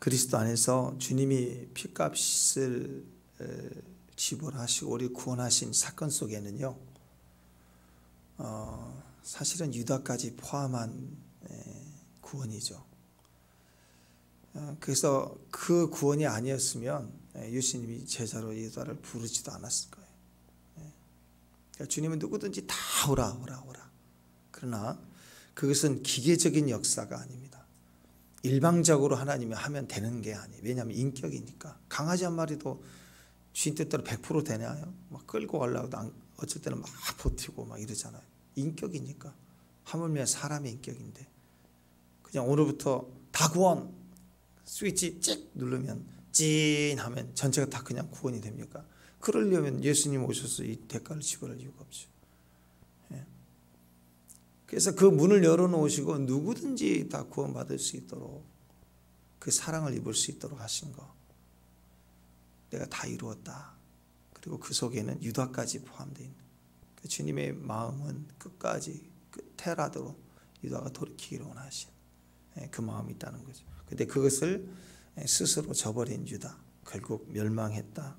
그리스도 안에서 주님이 피값을 지불하시고 우리 구원하신 사건 속에는요, 사실은 유다까지 포함한 구원이죠. 그래서 그 구원이 아니었으면 예수님이 제자로 유다를 부르지도 않았을 거예요. 그러니까 주님은 누구든지 다 오라. 그러나 그것은 기계적인 역사가 아닙니다. 일방적으로 하나님이 하면 되는 게 아니에요. 왜냐하면 인격이니까. 강아지 한 마리도 주인 뜻대로 100% 되나요? 막 끌고 가려고 어쩔 때는 막 버티고 막 이러잖아요. 인격이니까. 하물며 사람의 인격인데 그냥 오늘부터 다 구원 스위치 찍 누르면 찐 하면 전체가 다 그냥 구원이 됩니까? 그러려면 예수님 오셔서 이 대가를 지불할 이유가 없죠. 그래서 그 문을 열어놓으시고 누구든지 다 구원받을 수 있도록 그 사랑을 입을 수 있도록 하신 거, 내가 다 이루었다. 그리고 그 속에는 유다까지 포함되어 있는 그 주님의 마음은 끝까지 끝에라도 유다가 돌이키기를 원하신 그 마음이 있다는 거죠. 근데 그것을 스스로 저버린 유다, 결국 멸망했다.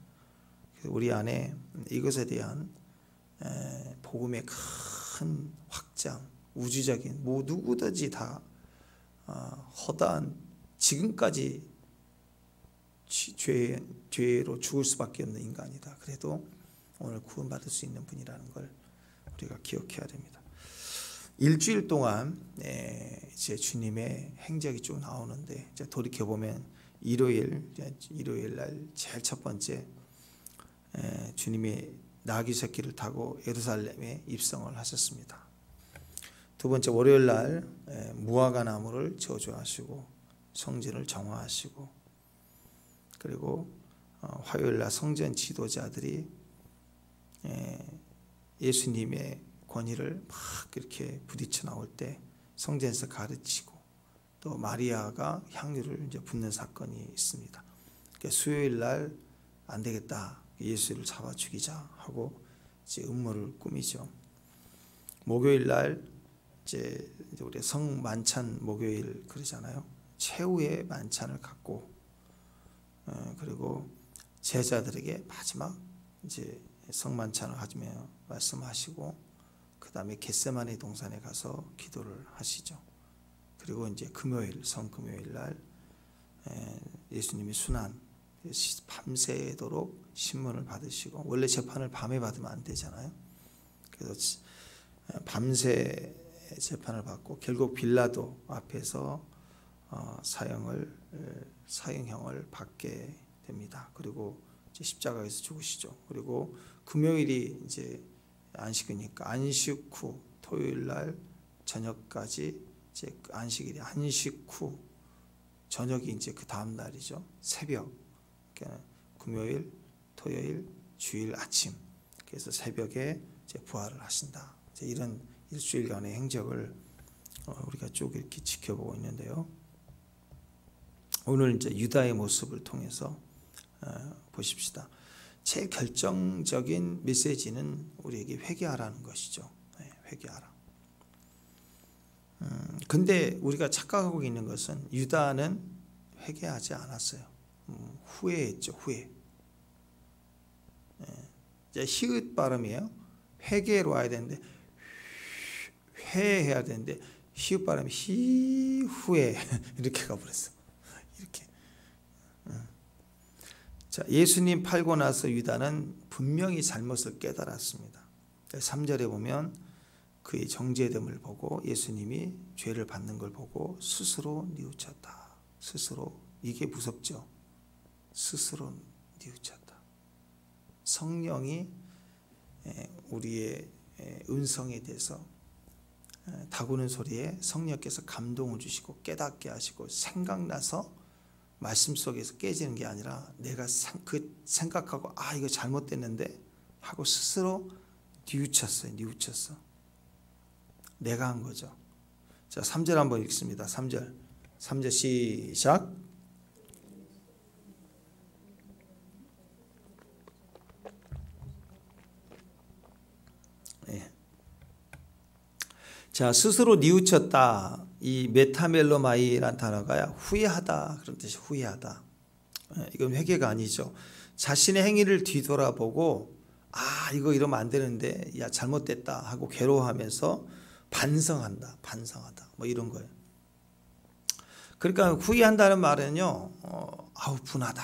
우리 안에 이것에 대한 복음의 큰 확장, 우주적인 누구든지 다 허다한 지금까지 죄로 죽을 수밖에 없는 인간이다. 그래도 오늘 구원받을 수 있는 분이라는 걸 우리가 기억해야 됩니다. 일주일 동안 이제 주님의 행적이 쭉 나오는데 이제 돌이켜 보면 일요일 날 제일 첫 번째 주님이 나귀 새끼를 타고 예루살렘에 입성을 하셨습니다. 두 번째 월요일 날 무화과 나무를 저주하시고 성전을 정화하시고, 그리고 화요일 날 성전 지도자들이 예수님의 권위를 막 이렇게 부딪혀 나올 때 성전에서 가르치고, 또 마리아가 향유를 이제 붓는 사건이 있습니다. 그러니까 수요일 날 안 되겠다, 예수를 잡아 죽이자 하고 이제 음모를 꾸미죠. 목요일 날 이제 우리 성만찬 목요일 그러잖아요. 최후의 만찬을 갖고 그리고 제자들에게 마지막 이제 성만찬을 하시며 말씀하시고, 그 다음에 겟세마네 동산에 가서 기도를 하시죠. 그리고 이제 금요일 성금요일 날 예수님이 순환 밤새도록 신문을 받으시고, 원래 재판을 밤에 받으면 안 되잖아요. 그래서 밤새 재판을 받고 결국 빌라도 앞에서 사형형을 받게 됩니다. 그리고 이제 십자가에서 죽으시죠. 그리고 금요일이 이제 안식이니까 안식 후 토요일 날 저녁까지 이제 안식일이 안식 후 저녁이 이제 그 다음 날이죠. 새벽. 그러니까 금요일, 토요일, 주일 아침. 그래서 새벽에 이제 부활을 하신다. 이제 이런 일주일간의 행적을 우리가 쭉 이렇게 지켜보고 있는데요. 오늘 이제 유다의 모습을 통해서 보십시다. 제일 결정적인 메시지는 우리에게 회개하라는 것이죠. 회개하라. 근데 우리가 착각하고 있는 것은 유다는 회개하지 않았어요. 후회했죠. 후회. 이제 히읗 발음이에요. 회개로 와야 되는데 회해야 되는데 히읗 발음이 후회 이렇게 가버렸어. 이렇게. 자, 예수님 팔고 나서 유다는 분명히 잘못을 깨달았습니다. 3절에 보면 그의 정죄됨을 보고 예수님이 죄를 받는 걸 보고 스스로 뉘우쳤다. 스스로. 이게 무섭죠. 스스로 뉘우쳤다. 성령이 우리의 은성에 대해서 다구는 소리에 성령께서 감동을 주시고 깨닫게 하시고 생각나서 말씀 속에서 깨지는 게 아니라 내가 생각하고 이거 잘못됐는데 하고 스스로 뉘우쳤어요. 뉘우쳤어. 내가 한 거죠. 자, 3절 한번 읽습니다. 3절 시작. 자, 스스로 뉘우쳤다. 이 메타멜로마이라는 단어가 후회하다 그런 뜻이 후회하다. 이건 회개가 아니죠. 자신의 행위를 뒤돌아보고 이거 이러면 안 되는데 야 잘못됐다 하고 괴로워하면서 반성하다 뭐 이런 거예요. 그러니까 후회한다는 말은요 분하다,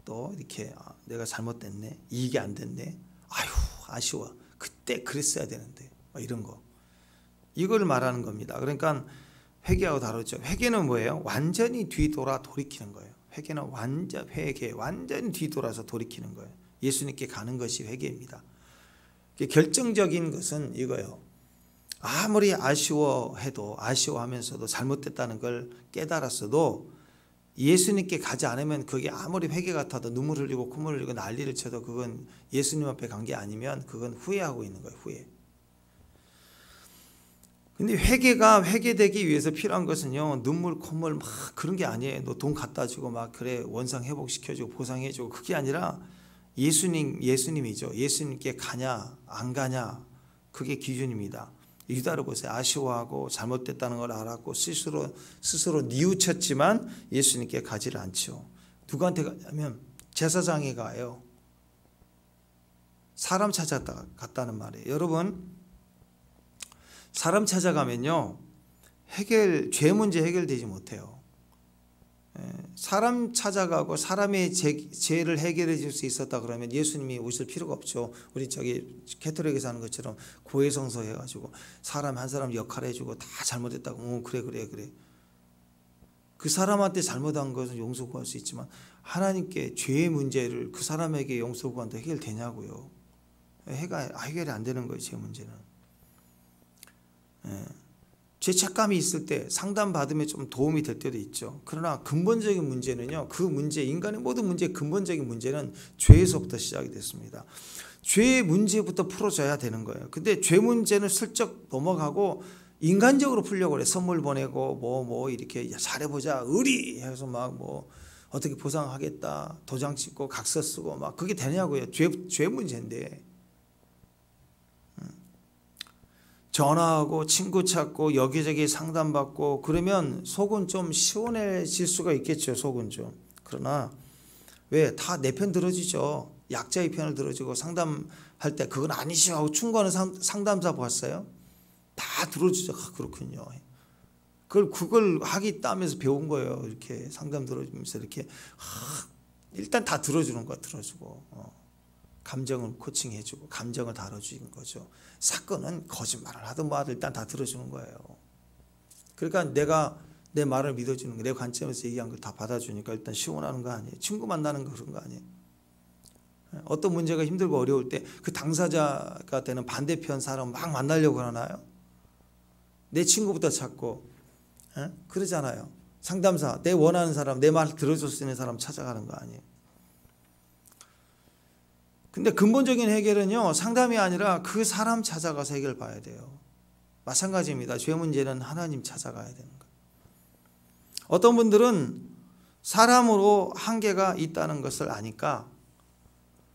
또 이렇게 내가 잘못됐네, 이익이 안 됐네, 아쉬워, 그때 그랬어야 되는데 뭐 이런 거, 이걸 말하는 겁니다. 그러니까 회개하고 다르죠. 회개는 뭐예요? 완전히 돌이키는 거예요. 회개는 완전히 뒤돌아서 돌이키는 거예요. 예수님께 가는 것이 회개입니다. 결정적인 것은 이거예요. 아무리 아쉬워하면서도 잘못됐다는 걸 깨달았어도 예수님께 가지 않으면 그게 아무리 회개 같아도 눈물 흘리고 콧물 흘리고 난리를 쳐도 그건 예수님 앞에 간 게 아니면 그건 후회하고 있는 거예요. 후회. 근데 회개가 회개되기 위해서 필요한 것은요, 눈물 콧물 막 그런 게 아니에요. 너 돈 갖다 주고 막 그래 원상 회복시켜주고 보상해주고 그게 아니라 예수님이죠. 예수님께 가냐 안 가냐 그게 기준입니다. 유다를 보세요. 아쉬워하고 잘못됐다는 걸 알았고 스스로 뉘우쳤지만 예수님께 가지를 않죠. 누구한테 가냐면 제사장에 가요. 사람 찾아갔다는 말이에요. 여러분, 사람 찾아가면요 죄 문제 해결되지 못해요. 사람 찾아가고 사람의 죄를 해결해 줄 수 있었다 그러면 예수님이 오실 필요가 없죠. 우리 캐톨릭에서 하는 것처럼 고해성사 해가지고 사람 한 사람 역할 해주고 다 잘못했다고 그래 그 사람한테 잘못한 것은 용서 구할 수 있지만 하나님께 죄의 문제를 그 사람에게 용서 구한다 해결되냐고요. 해결이 안 되는 거예요. 죄 문제는. 죄책감이 있을 때 상담받으면 좀 도움이 될 때도 있죠. 그러나 근본적인 문제는요, 인간의 모든 문제의 근본적인 문제는 죄에서부터 시작이 됐습니다. 죄의 문제부터 풀어줘야 되는 거예요. 근데 죄 문제는 슬쩍 넘어가고 인간적으로 풀려고 그래. 선물 보내고 이렇게 잘해보자 의리 해서 막 어떻게 보상하겠다 도장 찍고 각서 쓰고 막 그게 되냐고요. 죄 문제인데. 전화하고 친구 찾고 여기저기 상담받고 그러면 속은 좀 시원해질 수가 있겠죠. 속은 좀. 그러나 왜 다 내 편 들어주죠. 약자의 편을 들어주고 상담할 때 그건 아니시오 하고 충고하는 상담사 봤어요? 다 들어주죠. 그렇군요. 그걸 하기 따면서 배운 거예요. 이렇게 상담 들어주면서 이렇게 일단 다 들어주는 거야. 들어주고 감정을 코칭해주고 감정을 다뤄주는 거죠. 사건은 거짓말을 하든 뭐하든 일단 다 들어주는 거예요. 그러니까 내가 내 말을 믿어주는 거, 내 관점에서 얘기한 걸 다 받아주니까 일단 시원하는 거 아니에요. 친구 만나는 거 그런 거 아니에요. 어떤 문제가 힘들고 어려울 때 그 당사자가 되는 반대편 사람 막 만나려고 하나요? 내 친구부터 찾고 그러잖아요. 상담사, 내 원하는 사람, 내 말 들어줄 수 있는 사람 찾아가는 거 아니에요. 근데 근본적인 해결은요, 상담이 아니라 그 사람 찾아가서 해결 봐야 돼요. 마찬가지입니다. 죄 문제는 하나님 찾아가야 되는 거예요. 어떤 분들은 사람으로 한계가 있다는 것을 아니까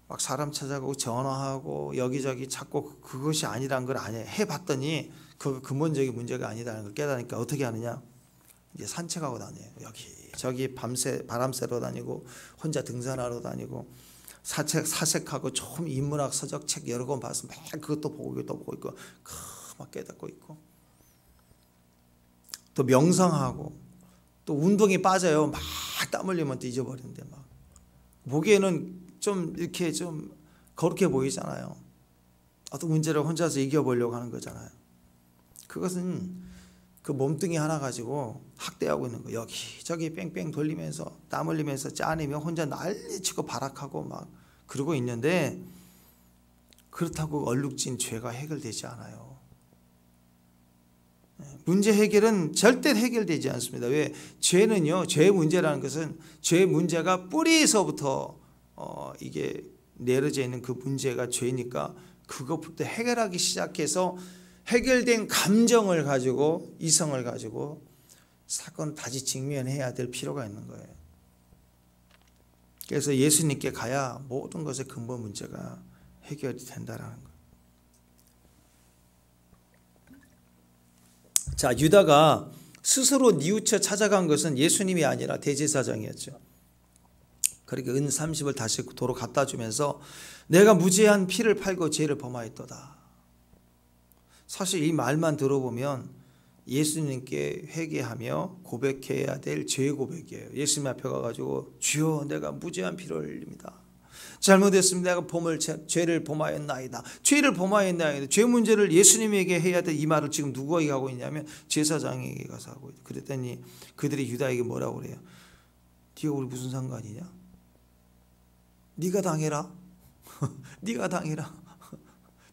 막 사람 찾아가고 전화하고 여기저기 찾고 그것이 아니란 걸 해봤더니 그 근본적인 문제가 아니라는 걸 깨달으니까 어떻게 하느냐? 이제 산책하고 다녀요. 여기저기 밤새 바람 쐬러 다니고 혼자 등산하러 다니고 사색하고 좀 인문학 서적 책 여러 권 봐서 막 그것도 보고 이것도 보고 있고 막 깨닫고 있고 또 명상하고 또 운동에 빠져요. 막 땀 흘리면 또 잊어버리는데 막 보기에는 좀 이렇게 좀 거룩해 보이잖아요. 어떤 문제를 혼자서 이겨보려고 하는 거잖아요. 그것은 그 몸뚱이 하나 가지고 학대하고 있는 거. 여기저기 뺑뺑 돌리면서 땀 흘리면서 짜내며 혼자 난리치고 발악하고 막 그러고 있는데 그렇다고 얼룩진 죄가 해결되지 않아요. 문제 해결은 절대 해결되지 않습니다. 왜? 죄는요, 죄 문제라는 것은 죄 문제가 뿌리에서부터 이게 내려져 있는 그 문제가 죄니까 그것부터 해결하기 시작해서 해결된 감정을 가지고 이성을 가지고 사건을 다시 직면해야 될 필요가 있는 거예요. 그래서 예수님께 가야 모든 것의 근본 문제가 해결이 된다라는 거예요. 자, 유다가 스스로 뉘우쳐 찾아간 것은 예수님이 아니라 대제사장이었죠. 그렇게 은 30을 다시 도로 갖다 주면서 내가 무죄한 피를 팔고 죄를 범하였도다. 사실 이 말만 들어보면 예수님께 회개하며 고백해야 될 죄 고백이에요. 예수님 앞에 가가지고 주여 내가 무죄한 피를 흘립니다. 잘못했습니다. 내가 죄를 범하였나이다. 죄를 범하였나이다. 죄 문제를 예수님에게 해야 될 이 말을 지금 누구에게 하고 있냐면 제사장에게 가서 하고 있다. 그랬더니 그들이 유다에게 뭐라고 그래요? 네가 우리 무슨 상관이냐? 네가 당해라. 네가 당해라.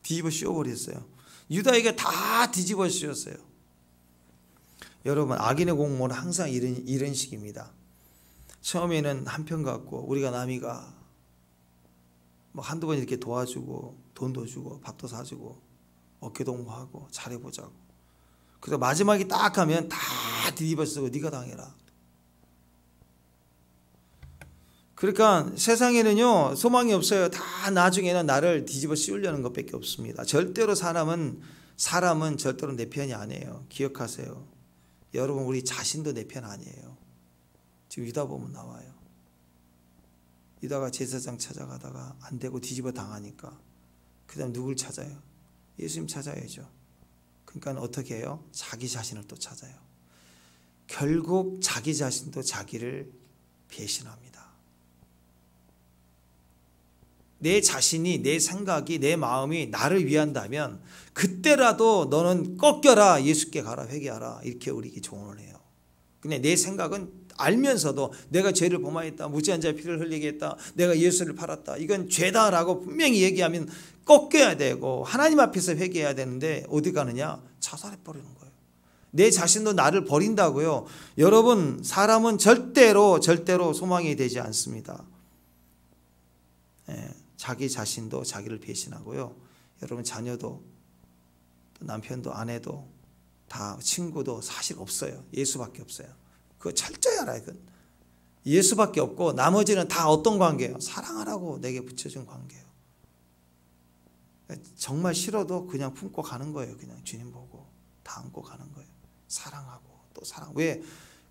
뒤집어 씌워버렸어요. 유다에게 다 뒤집어 씌웠어요. 여러분 악인의 공무는 항상 이런 식입니다. 처음에는 한편 같고 우리가 남이가 뭐 한두 번 이렇게 도와주고 돈도 주고 밥도 사주고 어깨동무하고 잘해보자고. 그래서 마지막에 딱 하면 다 뒤집어 쓰고 네가 당해라. 그러니까 세상에는요 소망이 없어요. 다 나중에는 나를 뒤집어 씌우려는 것밖에 없습니다. 절대로 사람은 절대로 내 편이 아니에요. 기억하세요. 여러분 우리 자신도 내 편 아니에요. 지금 유다 보면 나와요. 유다가 제사장 찾아가다가 안 되고 뒤집어 당하니까 그 다음 누굴 찾아요? 예수님 찾아야죠. 그러니까 어떻게 해요? 자기 자신을 또 찾아요. 결국 자기 자신도 자기를 배신합니다. 내 자신이, 내 생각이, 내 마음이 나를 위한다면 그때라도 너는 꺾여라, 예수께 가라, 회개하라 이렇게 우리에게 조언을 해요. 근데 내 생각은 알면서도 내가 죄를 범하였다, 무죄한 자의 피를 흘리게 했다, 내가 예수를 팔았다, 이건 죄다라고 분명히 얘기하면 꺾여야 되고 하나님 앞에서 회개해야 되는데 어디 가느냐? 자살해버리는 거예요. 내 자신도 나를 버린다고요. 여러분 사람은 절대로 소망이 되지 않습니다. 자기 자신도 자기를 배신하고요. 여러분 자녀도 남편도 아내도 다 친구도 사실 없어요. 예수밖에 없어요. 그거 철저히 알아요. 이건. 예수밖에 없고 나머지는 다 어떤 관계예요? 사랑하라고 내게 붙여준 관계예요. 정말 싫어도 그냥 품고 가는 거예요. 그냥 주님 보고 다 안고 가는 거예요. 사랑하고 또 사랑. 왜?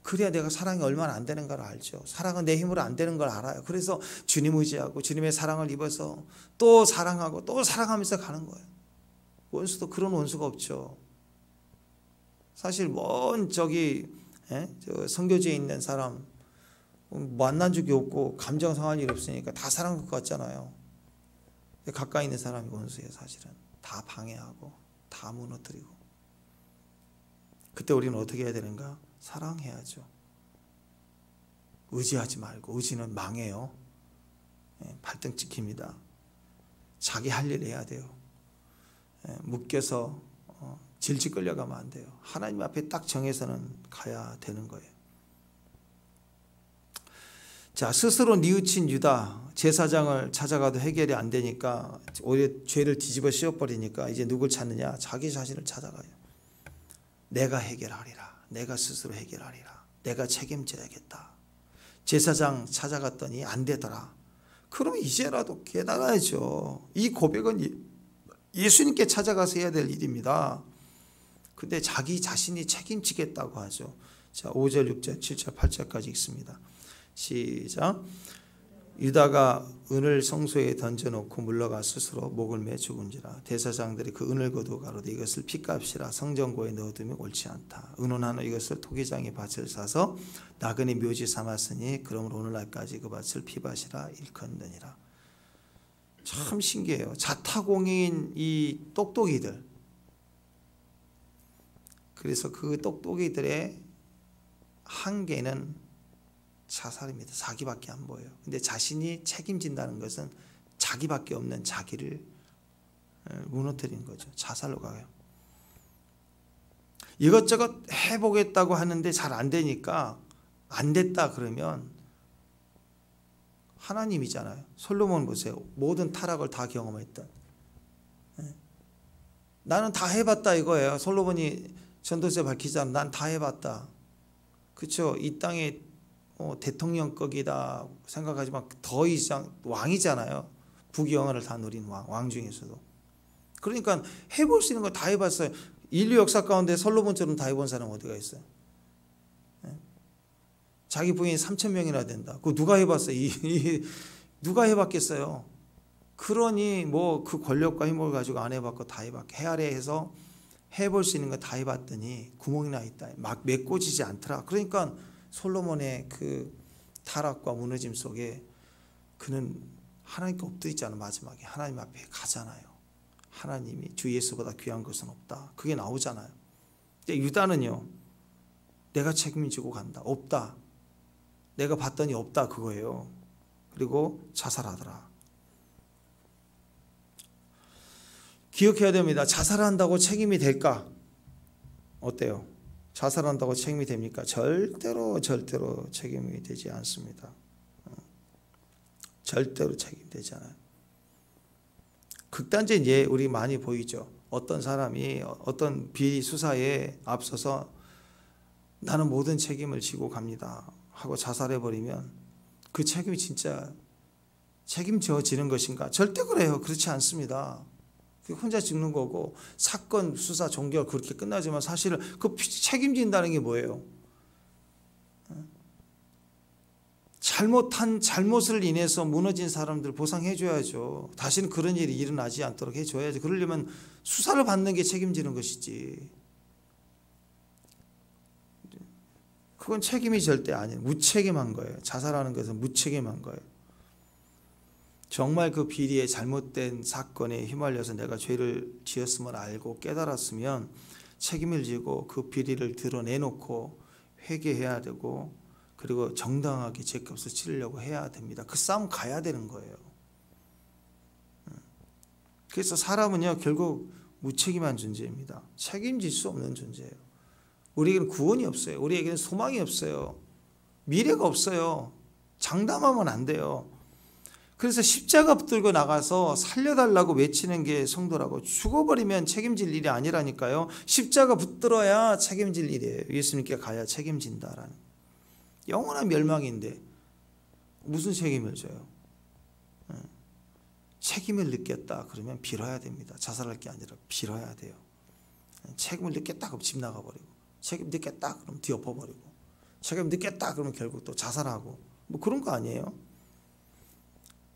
그래야 내가 사랑이 얼마나 안 되는 걸 알죠. 사랑은 내 힘으로 안 되는 걸 알아요. 그래서 주님 의지하고 주님의 사랑을 입어서 또 사랑하고 또 사랑하면서 가는 거예요. 원수도 그런 원수가 없죠. 사실 먼 저 선교지에 있는 사람 만난 적이 없고 감정 상할 일 없으니까 다 사랑할 것 같잖아요. 가까이 있는 사람이 원수예요. 사실은 다 방해하고 다 무너뜨리고. 그때 우리는 어떻게 해야 되는가? 사랑해야죠. 의지하지 말고. 의지는 망해요. 발등 찍힙니다. 자기 할 일 해야 돼요. 묶여서 질질 끌려가면 안 돼요. 하나님 앞에 딱 정해서는 가야 되는 거예요. 자, 스스로 뉘우친 유다 제사장을 찾아가도 해결이 안 되니까 오히려 죄를 뒤집어 씌워버리니까 이제 누굴 찾느냐? 자기 자신을 찾아가요. 내가 해결하리라. 내가 스스로 해결하리라. 내가 책임져야겠다. 제사장 찾아갔더니 안 되더라. 그러면 이제라도 깨달아야죠. 이 고백은 예수님께 찾아가서 해야 될 일입니다. 근데 자기 자신이 책임지겠다고 하죠. 자, 5절, 6절, 7절, 8절까지 읽습니다. 시작. 유다가 은을 성소에 던져놓고 물러가 스스로 목을 매 죽은지라. 대사장들이 그 은을 거두어 가로되 이것을 핏값이라 성전고에 넣어두면 옳지 않다. 은혼하노 이것을 토기장의 밭을 사서 나그네 묘지 삼았으니 그러므로 오늘날까지 그 밭을 피밭이라 일컫느니라. 참 신기해요. 자타공인 이 똑똑이들. 그래서 그 똑똑이들의 한계는 자살입니다. 자기밖에 안 보여요. 근데 자신이 책임진다는 것은 자기밖에 없는 자기를 무너뜨린 거죠. 자살로 가요. 이것저것 해보겠다고 하는데 잘 안 되니까 안 됐다 그러면 하나님이잖아요. 솔로몬 보세요. 모든 타락을 다 경험했던. 나는 다 해봤다 이거예요. 솔로몬이 전도서 밝히잖아. 난 다 해봤다. 그렇죠. 이 땅에 대통령급이다 생각하지만 더 이상 왕이잖아요. 부귀영화를 다 누린 왕 중에서도. 그러니까 해볼 수 있는 거 다 해봤어요. 인류 역사 가운데 솔로몬처럼 다 해본 사람 어디가 있어요? 자기 부인이 3,000명이나 된다. 그거 누가 해봤어요? 누가 해봤겠어요? 그러니 뭐 그 권력과 힘을 가지고 안 해봤고 다 해봤고 해 아래 해서 해볼 수 있는 거 다 해봤더니 구멍이 나 있다. 막 메꿔지지 않더라. 그러니까 솔로몬의 그 타락과 무너짐 속에 그는 하나님께 엎드리잖아. 마지막에 하나님 앞에 가잖아요. 하나님이 주 예수보다 귀한 것은 없다. 그게 나오잖아요. 근데 유다는요, 내가 책임지고 간다. 없다. 내가 봤더니 없다. 그거예요. 그리고 자살하더라. 기억해야 됩니다. 자살한다고 책임이 될까? 어때요? 자살한다고 책임이 됩니까? 절대로 책임이 되지 않습니다. 절대로 책임되지 않아요. 극단적인 예 우리 많이 보이죠. 어떤 사람이 어떤 비리 수사에 앞서서 나는 모든 책임을 지고 갑니다 하고 자살해버리면 그 책임이 진짜 책임져지는 것인가? 절대 그래요. 그렇지 않습니다. 혼자 죽는 거고 사건 수사 종결 그렇게 끝나지만 사실은 그 책임진다는 게 뭐예요? 잘못을 인해서 무너진 사람들 보상해줘야죠. 다시는 그런 일이 일어나지 않도록 해줘야죠. 그러려면 수사를 받는 게 책임지는 것이지. 그건 책임이 절대 아니에요. 무책임한 거예요. 자살하는 것은 무책임한 거예요. 정말 그 비리에 잘못된 사건에 휘말려서 내가 죄를 지었음을 알고 깨달았으면 책임을 지고 그 비리를 드러내놓고 회개해야 되고 그리고 정당하게 죄값을 치르려고 해야 됩니다. 그 싸움 가야 되는 거예요. 그래서 사람은요 결국 무책임한 존재입니다. 책임질 수 없는 존재예요. 우리에게는 구원이 없어요. 우리에게는 소망이 없어요. 미래가 없어요. 장담하면 안 돼요. 그래서 십자가 붙들고 나가서 살려달라고 외치는 게 성도라고. 죽어버리면 책임질 일이 아니라니까요. 십자가 붙들어야 책임질 일이에요. 예수님께 가야 책임진다라는. 영원한 멸망인데 무슨 책임을 져요? 책임을 느꼈다 그러면 빌어야 됩니다. 자살할 게 아니라 빌어야 돼요. 책임을 느꼈다 그럼 집 나가버리고, 책임 느꼈다 그러면 뒤엎어버리고, 책임 느꼈다 그러면 결국 또 자살하고 뭐 그런 거 아니에요?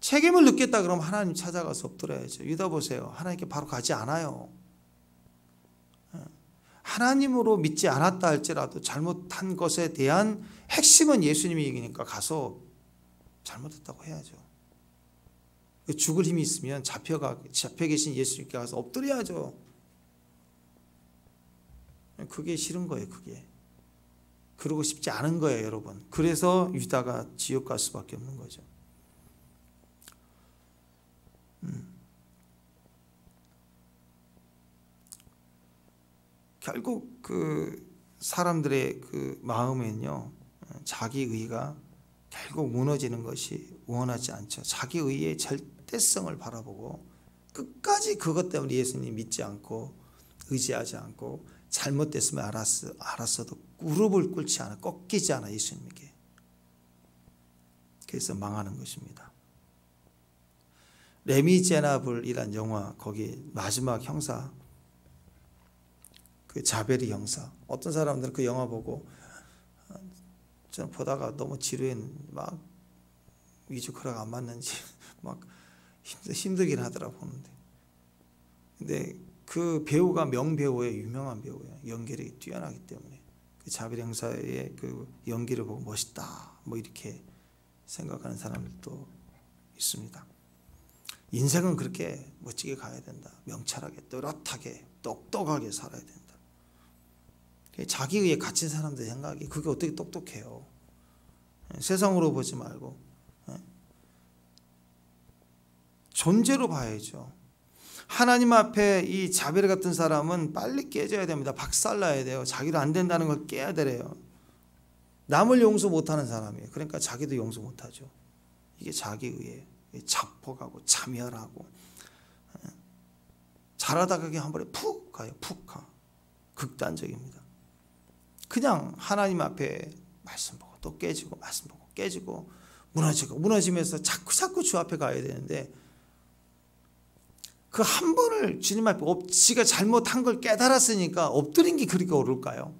책임을 느꼈다 그러면 하나님 찾아가서 엎드려야죠. 유다 보세요. 하나님께 바로 가지 않아요. 하나님으로 믿지 않았다 할지라도 잘못한 것에 대한 핵심은 예수님이 얘기니까 가서 잘못했다고 해야죠. 죽을 힘이 있으면 잡혀 계신 예수님께 가서 엎드려야죠. 그게 싫은 거예요. 그게. 그러고 싶지 않은 거예요, 여러분. 그래서 유다가 지옥 갈 수밖에 없는 거죠. 결국 그 사람들의 그 마음에는요, 자기 의가 결국 무너지는 것이 원하지 않죠. 자기 의의 절대성을 바라보고 끝까지 그것 때문에 예수님 믿지 않고 의지하지 않고 잘못됐으면 알았어도 무릎을 꿇지 않아, 꺾이지 않아 예수님에게. 그래서 망하는 것입니다. 레미제나블이란 영화, 거기 마지막 형사, 그 자베리 형사. 어떤 사람들은 그 영화 보고 저는 보다가 너무 지루했는데 막 위주크라가 안 맞는지 막 힘들긴 하더라 보는데. 근데 그 배우가 명배우예요. 유명한 배우예요. 연기력이 뛰어나기 때문에 그 자베리 형사의 그 연기를 보고 멋있다 뭐 이렇게 생각하는 사람들도 있습니다. 인생은 그렇게 멋지게 가야 된다. 명철하게, 또렷하게, 똑똑하게 살아야 된다. 자기 의에 갇힌 사람들 생각이 그게 어떻게 똑똑해요. 세상으로 보지 말고 존재로 봐야죠. 하나님 앞에 이 자베르 같은 사람은 빨리 깨져야 됩니다. 박살나야 돼요. 자기도 안 된다는 걸 깨야 돼요. 남을 용서 못하는 사람이에요. 그러니까 자기도 용서 못하죠. 이게 자기 의에 자폭하고 자멸하고 잘하다가 그게 한 번에 푹 가요. 푹 가. 극단적입니다. 그냥 하나님 앞에 말씀 보고 또 깨지고 말씀 보고 깨지고 무너지면서 자꾸 주 앞에 가야 되는데 그 한 번을 주님 앞에 지가 잘못한 걸 깨달았으니까 엎드린 게 그렇게 어려울까요?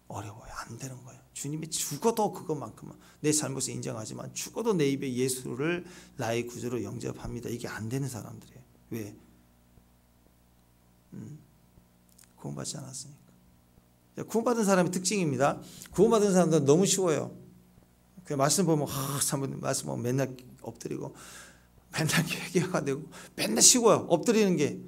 어려워요. 안 되는 거예요. 주님이 죽어도 그것만큼은 내 잘못을 인정하지만 죽어도 내 입에 예수를 나의 구주로 영접합니다. 이게 안 되는 사람들이에요. 왜? 구원받지 않았으니까. 구원받은 사람의 특징입니다. 구원받은 사람들은 너무 쉬워요. 그 말씀 보면 말씀 보면 맨날 엎드리고 맨날 회개가 되고 맨날 쉬워요. 엎드리는 게.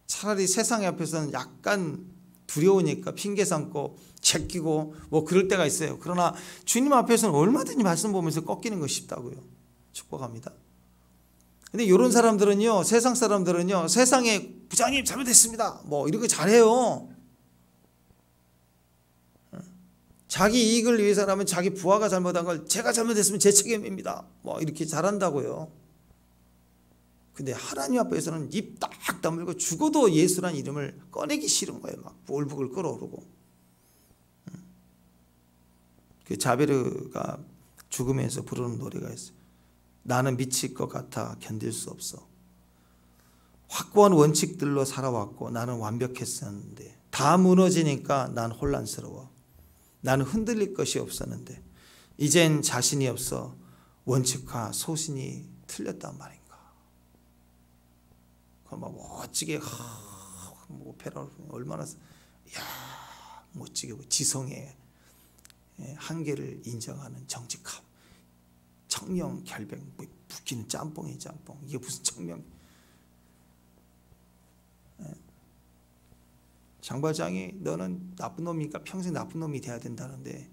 차라리 세상 앞에서는 약간 두려우니까 핑계 삼고 제끼고 뭐 그럴 때가 있어요. 그러나 주님 앞에서는 얼마든지 말씀 보면서 꺾이는 거 쉽다고요. 축복합니다. 근데 이런 사람들은요, 세상 사람들은요, 세상에 부장님 잘못했습니다 뭐 이런 거 잘해요. 자기 이익을 위해서라면 자기 부하가 잘못한 걸 제가 잘못했으면 제 책임입니다 뭐 이렇게 잘한다고요. 근데 하나님 앞에서는 입 딱 다물고 죽어도 예수란 이름을 꺼내기 싫은 거예요. 막 부글부글 끓어오르고. 그 자베르가 죽으면서 부르는 노래가 있어요. 나는 미칠 것 같아 견딜 수 없어. 확고한 원칙들로 살아왔고 나는 완벽했었는데 다 무너지니까 난 혼란스러워. 나는 흔들릴 것이 없었는데 이젠 자신이 없어 원칙과 소신이 틀렸단 말인가. 막 멋지게 오페라 얼마나 멋지게 지성의 한계를 인정하는 정직함, 청명 결백, 붓기는 짬뽕이 짬뽕. 이게 무슨 청명? 장과장이 너는 나쁜 놈이니까 평생 나쁜 놈이 돼야 된다는데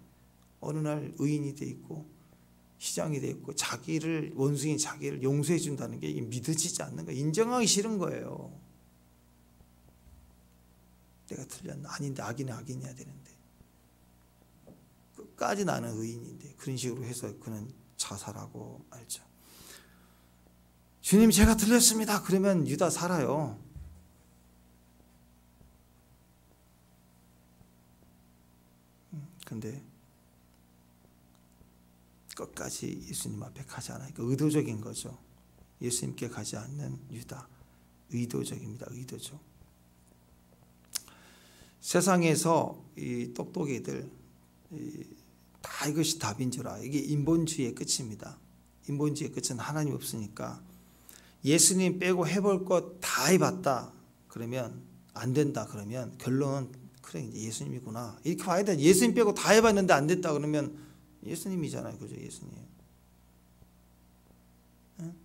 어느 날 의인이 돼 있고 시장이 돼 있고 자기를 원수인 자기를 용서해 준다는 게 이게 믿어지지 않는 거예요. 인정하기 싫은 거예요. 내가 틀렸나? 아닌데 악인은 악인이어야 되는데 끝까지 나는 의인인데 그런 식으로 해서 그는 자살하고 말죠. 주님 제가 틀렸습니다. 그러면 유다 살아요. 근데 끝까지 예수님 앞에 가지 않으니까 의도적인 거죠. 예수님께 가지 않는 유다. 의도적입니다. 의도적. 세상에서 이 똑똑이들 다 이것이 답인 줄 알아요. 이게 인본주의의 끝입니다. 인본주의의 끝은 하나님 없으니까 예수님 빼고 해볼 것 다 해봤다. 그러면 안 된다. 그러면 결론은 그래 이제 예수님이구나. 이렇게 봐야 돼. 예수님 빼고 다 해봤는데 안 됐다. 그러면 예수님이잖아요. 그죠? 예수님. 응?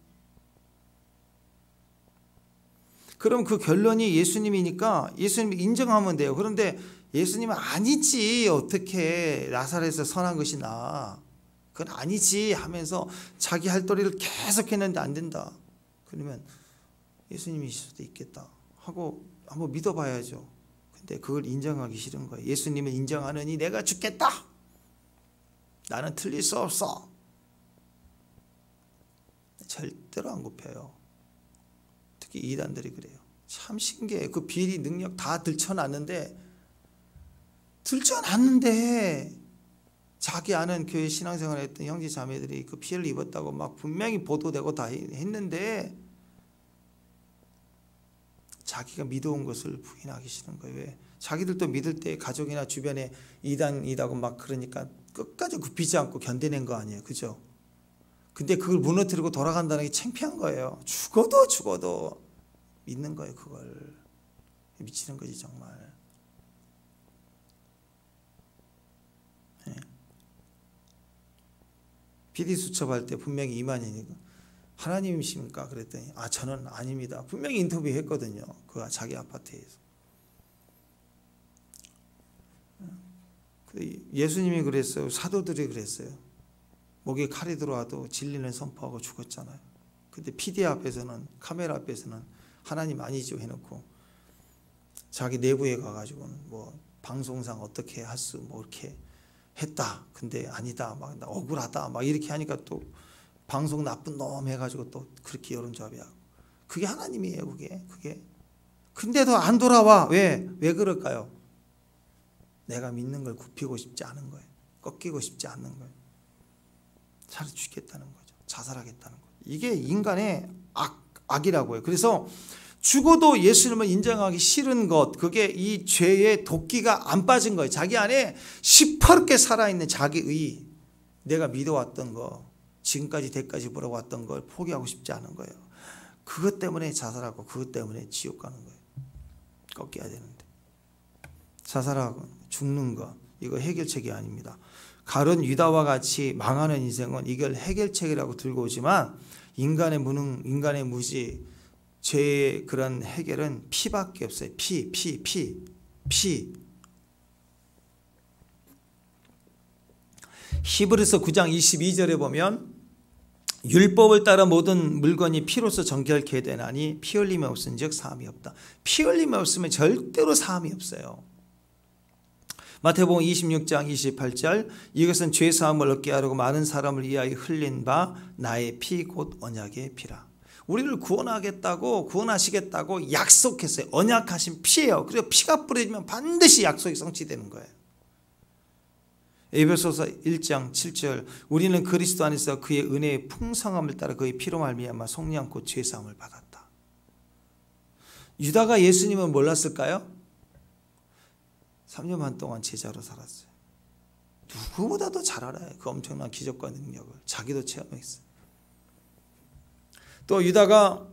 그럼 그 결론이 예수님이니까 예수님을 인정하면 돼요. 그런데 예수님은 아니지. 어떻게 나사렛에서 선한 것이 나. 그건 아니지 하면서 자기 할 도리를 계속 했는데 안 된다. 그러면 예수님이실 수도 있겠다 하고 한번 믿어봐야죠. 근데 그걸 인정하기 싫은 거예요. 예수님을 인정하느니 내가 죽겠다. 나는 틀릴 수 없어. 절대로 안 굽혀요. 특히 이단들이 그래요. 참 신기해요. 그 비리 능력 다 들춰놨는데 자기 아는 교회 신앙생활을 했던 형제 자매들이 그 피해를 입었다고 막 분명히 보도되고 다 했는데 자기가 믿어온 것을 부인하기 싫은 거예요. 왜? 자기들도 믿을 때 가족이나 주변에 이단이라고 막 그러니까 끝까지 굽히지 않고 견뎌낸 거 아니에요. 그죠? 근데 그걸 무너뜨리고 돌아간다는 게 창피한 거예요. 죽어도 믿는 거예요. 그걸. 미치는 거지 정말. 네. 비리 수첩할 때 분명히 이만희니까 하나님이십니까? 그랬더니 저는 아닙니다. 분명히 인터뷰했거든요. 그 자기 아파트에서. 예수님이 그랬어요. 사도들이 그랬어요. 목에 칼이 들어와도 진리는 선포하고 죽었잖아요. 근데 PD 앞에서는 카메라 앞에서는 하나님 아니죠 해놓고 자기 내부에 가가지고는 뭐 방송상 어떻게 할 수 뭐 이렇게 했다. 근데 아니다. 막 나 억울하다. 막 이렇게 하니까 또 방송 나쁜 놈 해가지고 또 그렇게 여론조합이야. 그게 하나님이에요. 그게. 근데도 안 돌아와. 왜 그럴까요? 내가 믿는 걸 굽히고 싶지 않은 거예요. 꺾이고 싶지 않는 거예요. 차라리 죽겠다는 거죠. 자살하겠다는 거예요. 이게 인간의 악이라고요. 그래서 죽어도 예수님을 인정하기 싫은 것, 그게 이 죄의 도끼가 안 빠진 거예요. 자기 안에 시퍼렇게 살아있는 자기의, 내가 믿어왔던 거, 지금까지 대까지 보러왔던 걸 포기하고 싶지 않은 거예요. 그것 때문에 자살하고 그것 때문에 지옥 가는 거예요. 꺾여야 되는데. 자살하고 죽는 거, 이거 해결책이 아닙니다. 가룟 유다와 같이 망하는 인생은 이걸 해결책이라고 들고 오지만 인간의 무능, 인간의 무지, 죄의 그런 해결은 피밖에 없어요. 피. 히브리서 9장 22절에 보면 율법을 따라 모든 물건이 피로서 정결케 되나니 피 흘림이 없은즉 사함이 없다. 피 흘림이 없으면 절대로 사함이 없어요. 마태복음 26장 28절, 이것은 죄 사함을 얻게 하려고 많은 사람을 위하여 흘린 바 나의 피 곧 언약의 피라. 우리를 구원하시겠다고 약속했어요. 언약하신 피예요. 그리고 피가 뿌려지면 반드시 약속이 성취되는 거예요. 에베소서 1장 7절, 우리는 그리스도 안에서 그의 은혜의 풍성함을 따라 그의 피로 말미암아 속량 곧 죄 사함을 받았다. 유다가 예수님을 몰랐을까요? 3년 반 동안 제자로 살았어요. 누구보다도 잘 알아요. 그 엄청난 기적과 능력을 자기도 체험했어요. 또 유다가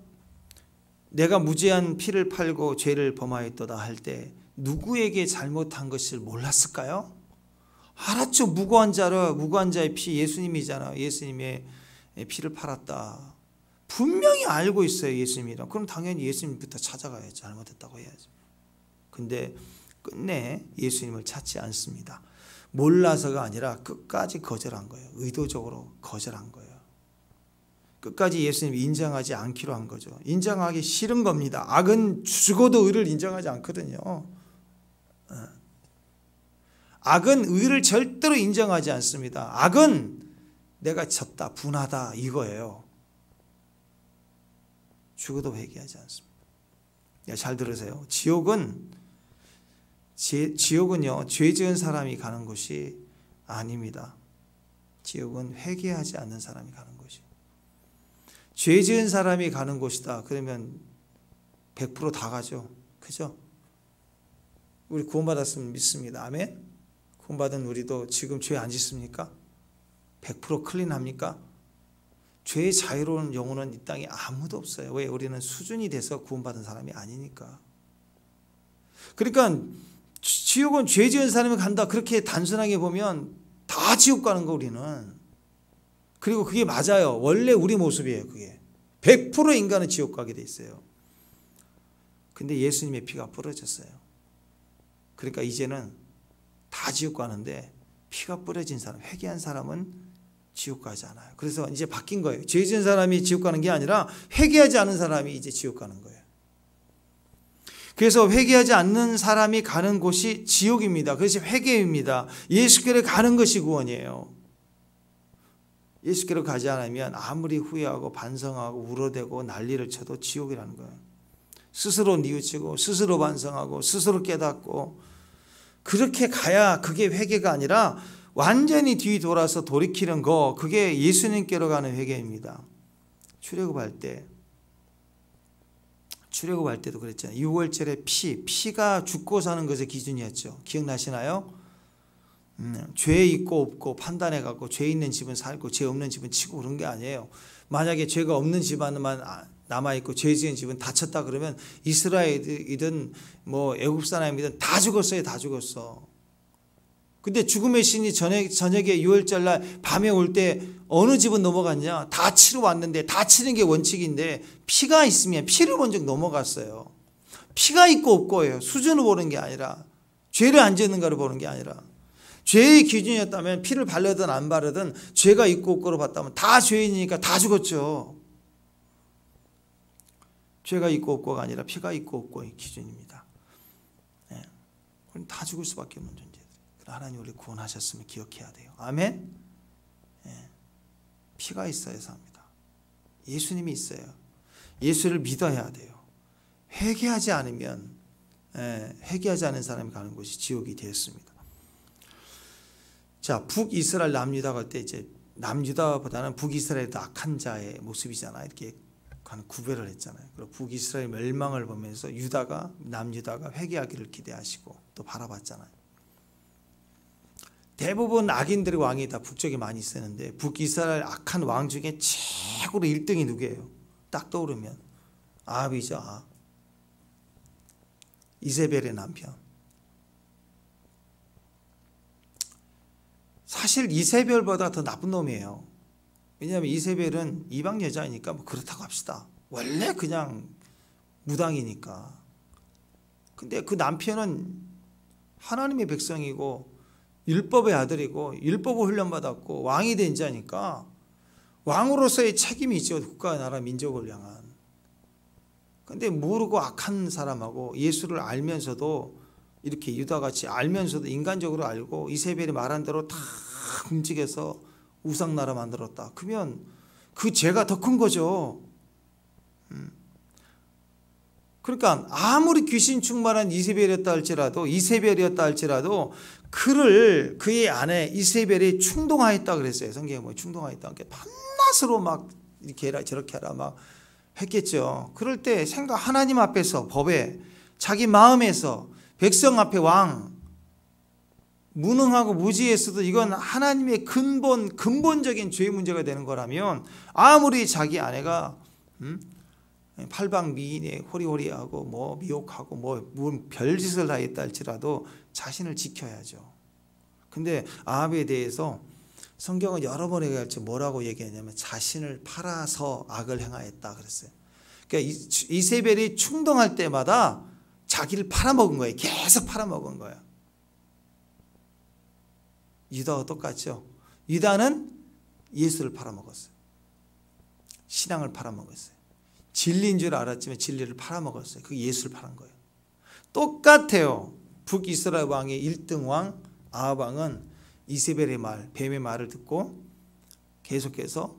내가 무죄한 피를 팔고 죄를 범하였도다 할 때 누구에게 잘못한 것을 몰랐을까요? 알았죠. 무고한 자의 피, 예수님이잖아. 예수님의 피를 팔았다. 분명히 알고 있어요. 예수님이랑. 그럼 당연히 예수님부터 찾아가야죠. 잘못했다고 해야죠. 근데 끝내 예수님을 찾지 않습니다. 몰라서가 아니라 끝까지 거절한 거예요. 의도적으로 거절한 거예요. 끝까지 예수님 인정하지 않기로 한 거죠. 인정하기 싫은 겁니다. 악은 죽어도 의를 인정하지 않거든요. 악은 의를 절대로 인정하지 않습니다. 악은 내가 졌다, 분하다 이거예요. 죽어도 회개하지 않습니다. 잘 들으세요. 지옥은요, 죄 지은 사람이 가는 곳이 아닙니다. 지옥은 회개하지 않는 사람이 가는 곳이에요. 죄 지은 사람이 가는 곳이다. 그러면 100% 다 가죠. 그죠? 우리 구원받았으면 믿습니다. 아멘? 구원받은 우리도 지금 죄 안 짓습니까? 100% 클린합니까? 죄의 자유로운 영혼은 이 땅에 아무도 없어요. 왜? 우리는 수준이 돼서 구원받은 사람이 아니니까. 그러니까 지옥은 죄 지은 사람이 간다. 그렇게 단순하게 보면 다 지옥 가는 거 우리는. 그리고 그게 맞아요. 원래 우리 모습이에요. 그게 100% 인간은 지옥 가게 돼 있어요. 근데 예수님의 피가 뿌려졌어요. 그러니까 이제는 다 지옥 가는데 피가 뿌려진 사람, 회개한 사람은 지옥 가지 않아요. 그래서 이제 바뀐 거예요. 죄 지은 사람이 지옥 가는 게 아니라 회개하지 않은 사람이 이제 지옥 가는 거예요. 그래서 회개하지 않는 사람이 가는 곳이 지옥입니다. 그것이 회개입니다. 예수께로 가는 것이 구원이에요. 예수께로 가지 않으면 아무리 후회하고 반성하고 울어대고 난리를 쳐도 지옥이라는 거예요. 스스로 뉘우치고 스스로 반성하고 스스로 깨닫고 그렇게 가야 그게 회개가 아니라 완전히 뒤돌아서 돌이키는 거, 그게 예수님께로 가는 회개입니다. 출애굽할 때도 그랬잖아요. 6월절에 피가 죽고 사는 것의 기준이었죠. 기억나시나요? 죄 있고 없고 판단해갖고 죄 있는 집은 살고 죄 없는 집은 치고 그런 게 아니에요. 만약에 죄가 없는 집안만 남아있고 죄 지은 집은 다쳤다 그러면 이스라엘이든 뭐 애굽 사람이든 다 죽었어요. 다 죽었어. 근데 죽음의 신이 저녁에 6월절 날 밤에 올 때 어느 집은 넘어갔냐? 다 치러 왔는데, 다 치는 게 원칙인데 피가 있으면 피를 먼저 넘어갔어요. 피가 있고 없고예요. 수준을 보는 게 아니라, 죄를 안 짓는가를 보는 게 아니라, 죄의 기준이었다면 피를 바르든 안 바르든 죄가 있고 없고로 봤다면 다 죄인이니까 다 죽었죠. 죄가 있고 없고가 아니라 피가 있고 없고의 기준입니다. 네. 그럼 다 죽을 수밖에 없는 존재예요. 하나님 우리 구원하셨으면 기억해야 돼요. 아멘. 네. 피가 있어야 삽니다. 예수님이 있어요. 예수를 믿어야 돼요. 회개하지 않으면, 회개하지 않은 사람이 가는 곳이 지옥이 되었습니다. 자, 북이스라엘 남유다가 할 때 이제 남유다보다는 북이스라엘이 더 악한 자의 모습이잖아요. 이렇게 구별을 했잖아요. 그리고 북이스라엘 멸망을 보면서 남유다가 회개하기를 기대하시고 또 바라봤잖아요. 대부분 악인들의 왕이 다 북쪽에 많이 있었는데 북이스라엘 악한 왕 중에 최고로 1등이 누구예요? 딱 떠오르면 아합이죠. 아합. 이세벨의 남편. 사실 이세벨보다 더 나쁜 놈이에요. 왜냐하면 이세벨은 이방 여자이니까 뭐 그렇다고 합시다. 원래 그냥 무당이니까. 근데 그 남편은 하나님의 백성이고 율법의 아들이고 율법을 훈련받았고 왕이 된 자니까 왕으로서의 책임이 있죠. 국가, 나라, 민족을 향한. 근데 모르고 악한 사람하고 예수를 알면서도 이렇게 유다같이 알면서도 인간적으로 알고 이세벨이 말한 대로 다 움직여서 우상나라 만들었다. 그러면 그 죄가 더 큰 거죠. 그러니까 아무리 귀신 충만한 이세벨이었다 할지라도 그의 아내 이세벨이 충동하였다 그랬어요. 성경에 뭐 충동하였다. 밤낮으로 막 이렇게 해라 저렇게 해라 막 했겠죠. 그럴 때 하나님 앞에서 법에 자기 마음에서 백성 앞에 왕 무능하고 무지했어도 이건 하나님의 근본적인 죄 문제가 되는 거라면 아무리 자기 아내가 팔방미인에 호리호리하고 뭐 미혹하고 뭐 별짓을 다 했다 할지라도 자신을 지켜야죠. 근데 아합에 대해서 성경은 여러 번 얘기할지 뭐라고 얘기하냐면 자신을 팔아서 악을 행하였다 그랬어요. 그러니까 이세벨이 충동할 때마다 자기를 팔아먹은 거예요. 계속 팔아먹은 거예요. 유다와 똑같죠. 유다는 예수를 팔아먹었어요. 신앙을 팔아먹었어요. 진리인 줄 알았지만 진리를 팔아먹었어요. 그게 예수를 팔은 거예요. 똑같아요. 북이스라엘 왕의 1등 왕 아합 왕은 이세벨의 말, 뱀의 말을 듣고 계속해서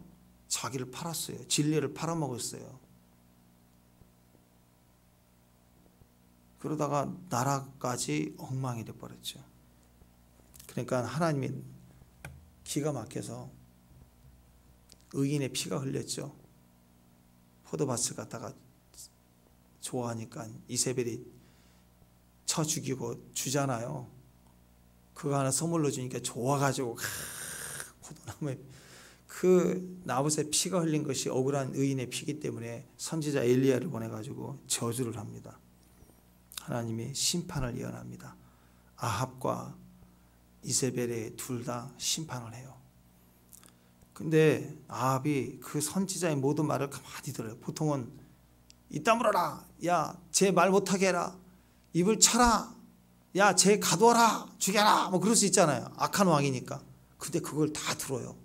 자기를 팔았어요. 진리를 팔아먹었어요. 그러다가 나라까지 엉망이 돼버렸죠. 그러니까 하나님이 기가 막혀서 의인의 피가 흘렸죠. 포도밭을 갖다가 좋아하니까 이세벨이 쳐 죽이고 주잖아요. 그거 하나 선물로 주니까 좋아가지고 포도나무에 그 나봇의 피가 흘린 것이 억울한 의인의 피기 때문에 선지자 엘리야를 보내가지고 저주를 합니다. 하나님이 심판을 예언합니다. 아합과 이세벨의 둘 다 심판을 해요. 근데 아합이 그 선지자의 모든 말을 가만히 들어요. 보통은 입 다물어라. 야, 쟤 말 못하게 해라. 입을 쳐라. 야, 쟤 가둬라. 죽여라. 뭐 그럴 수 있잖아요. 악한 왕이니까. 근데 그걸 다 들어요.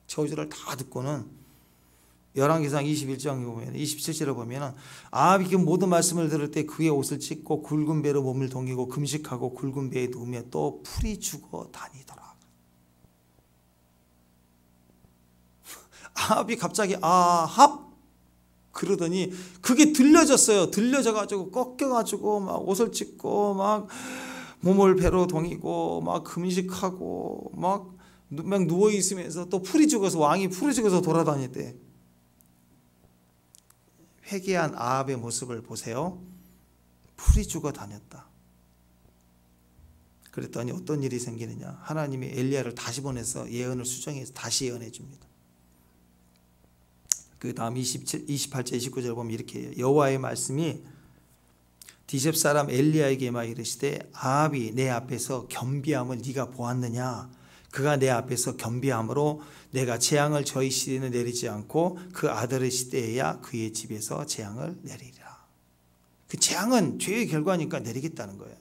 저주를 다 듣고는 열왕기상 21장에 보면 27절에 보면 아합이 그 모든 말씀을 들을 때 그의 옷을 찢고 굵은 배로 몸을 동이고 금식하고 굵은 배에 누우며 또 풀이 죽어 다니더라. 아합이 갑자기 아합 그러더니 그게 들려졌어요. 들려져가지고 꺾여가지고 막 옷을 찢고 막 몸을 배로 동이고 막 금식하고 막 누워 있으면서 또 풀이 죽어서 왕이 풀이 죽어서 돌아다녔대. 회개한 아합의 모습을 보세요. 풀이 죽어 다녔다. 그랬더니 어떤 일이 생기느냐. 하나님이 엘리야를 다시 보내서 예언을 수정해서 다시 예언해 줍니다. 그 다음 28절 29절 보면 이렇게 해요. 여호와의 말씀이 디셉 사람 엘리야에게 막 이르시되 아합이 내 앞에서 겸비함을 네가 보았느냐. 그가 내 앞에서 겸비함으로 내가 재앙을 저희 시대에는 내리지 않고 그 아들의 시대에야 그의 집에서 재앙을 내리리라. 그 재앙은 죄의 결과니까 내리겠다는 거예요.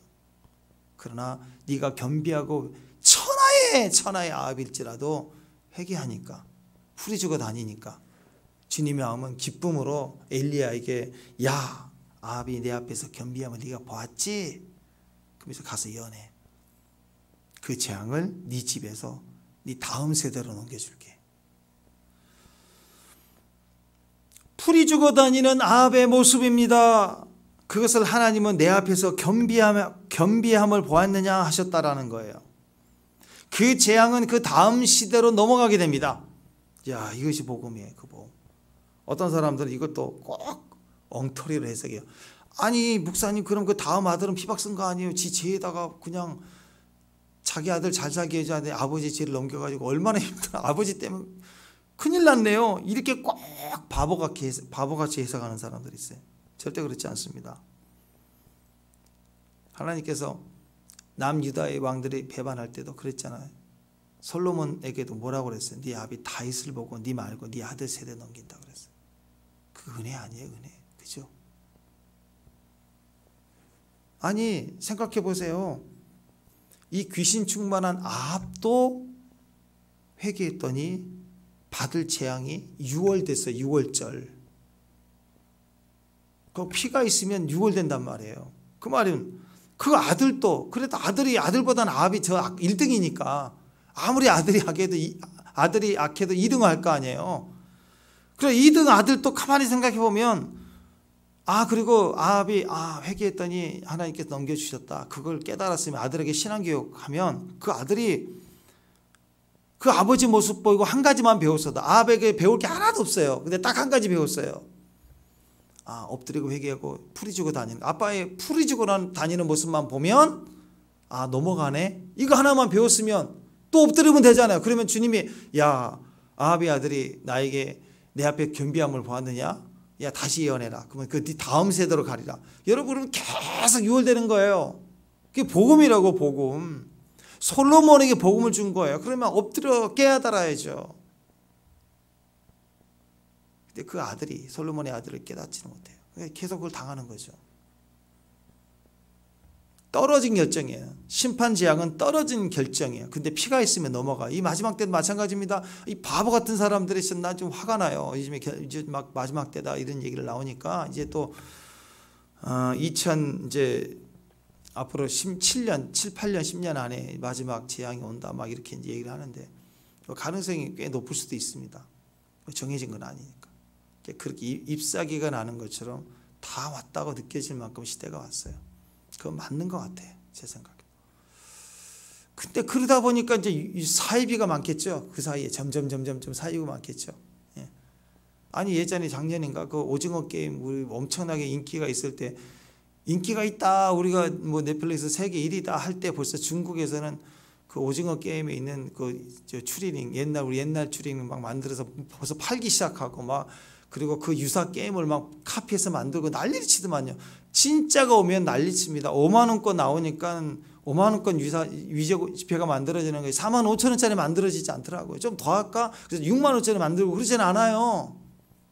그러나 네가 겸비하고 천하의 아합일지라도 회개하니까 풀이 죽어 다니니까 주님의 마음은 기쁨으로 엘리야에게 야 아합이 내 앞에서 겸비함을 네가 보았지? 그러면서 가서 예언해. 그 재앙을 네 집에서 네 다음 세대로 넘겨줄게. 풀이 죽어 다니는 아합의 모습입니다. 그것을 하나님은 내 앞에서 겸비함을 보았느냐 하셨다라는 거예요. 그 재앙은 그 다음 시대로 넘어가게 됩니다. 야, 이것이 복음이에요. 그 복음. 어떤 사람들은 이것도 꼭 엉터리로 해석해요. 아니 목사님 그럼 그 다음 아들은 피박 쓴 거 아니에요? 지 죄에다가 그냥 자기 아들 잘 살게 해줘야 돼. 아버지 죄를 넘겨가지고 얼마나 힘들어. 아버지 때문에 큰일 났네요. 이렇게 꼭 바보같이 해석하는 사람들이 있어요. 절대 그렇지 않습니다. 하나님께서 남유다의 왕들이 배반할 때도 그랬잖아요. 솔로몬에게도 뭐라고 그랬어요? 네 아비 다윗을 보고 네 말고 네 아들 세대 넘긴다 그랬어요. 그 은혜 아니에요, 은혜. 그죠? 아니 생각해 보세요. 이 귀신 충만한 아합도 회개했더니 받을 재앙이 6월 됐어요. 6월절. 그 피가 있으면 6월 된단 말이에요. 그 말은 그 아들도 그래도 아들보다는 아합이 저 1등이니까 아무리 아들이 악해도 2등 할 거 아니에요. 그래 2등 아들도 가만히 생각해 보면 그리고 아합이 회개했더니 하나님께서 넘겨주셨다. 그걸 깨달았으면 아들에게 신앙교육하면 그 아들이 그 아버지 모습 보이고 한 가지만 배웠어도 아합에게 배울 게 하나도 없어요. 근데 딱 한 가지 배웠어요. 엎드리고 회개하고 풀이 주고 다니는 아빠의 풀이 주고 다니는 모습만 보면 넘어가네. 이거 하나만 배웠으면 또 엎드리면 되잖아요. 그러면 주님이 야 아합의 아들이 나에게 내 앞에 겸비함을 보았느냐? 야 다시 예언해라. 그러면 그 다음 세대로 가리라. 여러분 계속 유월되는 거예요. 그게 복음이라고 복음. 솔로몬에게 복음을 준 거예요. 그러면 엎드려 깨달아야죠. 근데 그 아들이 솔로몬의 아들을 깨닫지는 못해요. 계속 그걸 당하는 거죠. 떨어진 결정이에요. 심판 재앙은 떨어진 결정이에요. 근데 피가 있으면 넘어가. 이 마지막 때도 마찬가지입니다. 이 바보 같은 사람들이 있으면 난 좀 화가 나요. 이제 막 마지막 때다 이런 얘기를 나오니까 이제 또 이제 앞으로 7년, 7, 8년, 10년 안에 마지막 재앙이 온다 막 이렇게 이제 얘기를 하는데 가능성이 꽤 높을 수도 있습니다. 정해진 건 아니니까. 그렇게 잎사귀가 나는 것처럼 다 왔다고 느껴질 만큼 시대가 왔어요. 그건 맞는 것 같아요. 제 생각에. 근데 그러다 보니까 이제 사이비가 많겠죠. 그 사이에 점점 사이비가 많겠죠. 예. 아니 예전에 작년인가 그 오징어 게임 우리 엄청나게 인기가 있을 때 인기가 있다. 우리가 뭐 넷플릭스 세계 1위다 할 때 벌써 중국에서는 그 오징어 게임에 있는 그 추리닝 우리 옛날 추리닝 막 만들어서 벌써 팔기 시작하고 막 그리고 그 유사 게임을 막 카피해서 만들고 난리를 치더만요. 진짜가 오면 난리칩니다. 5만 원권 나오니까 5만 원권 위조 지폐가 만들어지는 거예요. 4만 5천 원짜리 만들어지지 않더라고요. 좀 더 할까? 그래서 6만 원짜리 만들고 그러지는 않아요.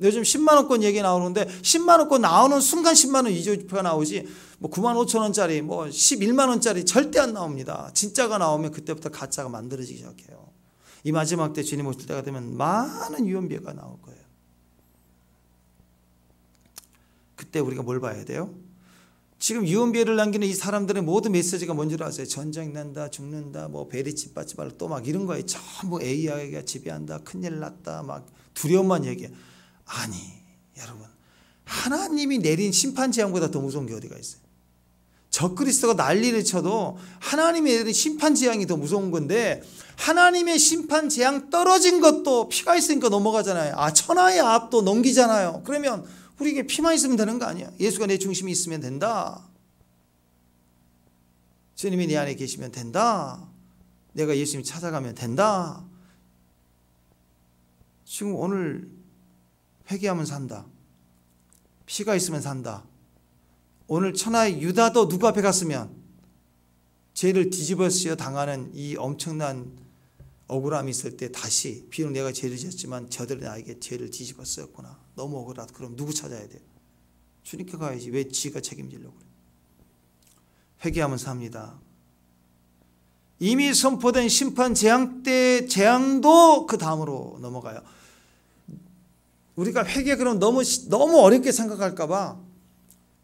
요즘 10만 원권 얘기 나오는데 10만 원권 나오는 순간 10만 원 위조 지폐가 나오지 뭐 9만 5천 원짜리 뭐 11만 원짜리 절대 안 나옵니다. 진짜가 나오면 그때부터 가짜가 만들어지기 시작해요. 이 마지막 때 주님 오실 때가 되면 많은 유언비어가 나올 거예요. 그때 우리가 뭘 봐야 돼요? 지금 유언비어를 남기는 이 사람들의 모든 메시지가 뭔지 아세요? 전쟁 난다, 죽는다, 뭐 베리집 받지 말고 또 막 이런 거에 전부 AI가 지배한다, 큰일 났다, 막 두려움만 얘기해. 아니, 여러분, 하나님이 내린 심판 재앙보다 더 무서운 게 어디가 있어요? 적그리스도가 난리를 쳐도 하나님이 내린 심판 재앙이 더 무서운 건데 하나님의 심판 재앙 떨어진 것도 피가 있으니까 넘어가잖아요. 천하의 앞도 넘기잖아요. 그러면 우리에게 피만 있으면 되는 거 아니야? 예수가 내 중심이 있으면 된다. 주님이 내 안에 계시면 된다. 내가 예수님 찾아가면 된다. 지금 오늘 회개하면 산다. 피가 있으면 산다. 오늘 천하의 유다도 누구 앞에 갔으면 죄를 뒤집어쓰여 당하는 이 엄청난 억울함이 있을 때 다시 비록 내가 죄를 지었지만 저들이 나에게 죄를 뒤집어 쓰였구나. 너무 억울하다. 그럼 누구 찾아야 돼요? 주님께 가야지. 왜 지가 책임지려고 그래? 회개하면 삽니다. 이미 선포된 심판 재앙 때 재앙도 그 다음으로 넘어가요. 우리가 회개 그럼 너무 어렵게 생각할까 봐